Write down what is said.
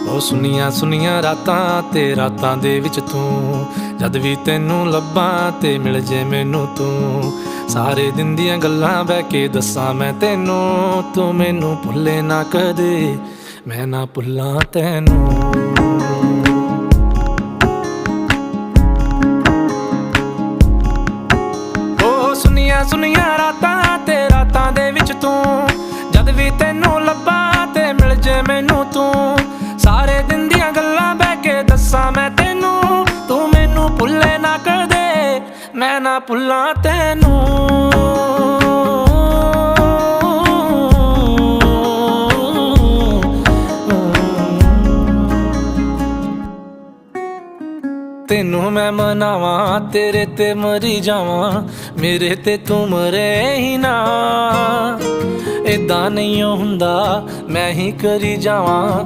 ਉਹ ਸੁਨੀਆਂ ਸੁਨੀਆਂ ਰਾਤਾਂ ਤੇ ਰਾਤਾਂ ਦੇ ਵਿੱਚ ਤੂੰ, ਜਦ ਵੀ ਤੈਨੂੰ ਲੱਭਾਂ ਤੇ ਮਿਲ ਜੇ ਮੈਨੂੰ ਤੂੰ। ਸਾਰੇ ਦਿਨ ਦੀਆਂ ਗੱਲਾਂ ਬਹਿ ਕੇ ਦੱਸਾਂ ਮੈਂ ਤੈਨੂੰ, ਤੂੰ ਮੈਨੂੰ ਭੁੱਲੇ ਨਾ ਕਦੇ, ਮੈਂ ਨਾ ਭੁੱਲਾਂ ਤੈਨੂੰ। ਉਹ ਸੁਨੀਆਂ ਸੁਨੀਆਂ ਰਾਤਾਂ ਤੇ ਰਾਤਾਂ ਦੇ ਵਿੱਚ ਤੂੰ, ਜਦ ਵੀ ਤੈਨੂੰ ਲੱਭਾਂ ਤੇ ਮਿਲ ਜੇ ਮੈਨੂੰ ਤੂੰ। ਸਾਰੇ ਦਿਨ ਦੀਆਂ ਗੱਲਾਂ ਬਹਿ ਕੇ ਦੱਸਾਂ ਮੈਂ ਤੈਨੂੰ, ਤੂੰ ਮੈਨੂੰ ਭੁੱਲੇ ਨਾ ਕਦੇ, ਮੈਂ ਨਾ ਭੁੱਲਾਂ ਤੈਨੂੰ। ਤੈਨੂੰ ਮੈਂ ਮਨਾਵਾਂ, ਤੇਰੇ ਤੇ ਮਰੀ ਜਾਵਾਂ, ਮੇਰੇ ਤੇ ਤੂੰ ਮਰੇ ਹੀ ਨਾ। ਏਦਾਂ ਨਹੀਂ ਹੁੰਦਾ, ਮੈਂ ਹੀ ਕਰੀ ਜਾਵਾਂ।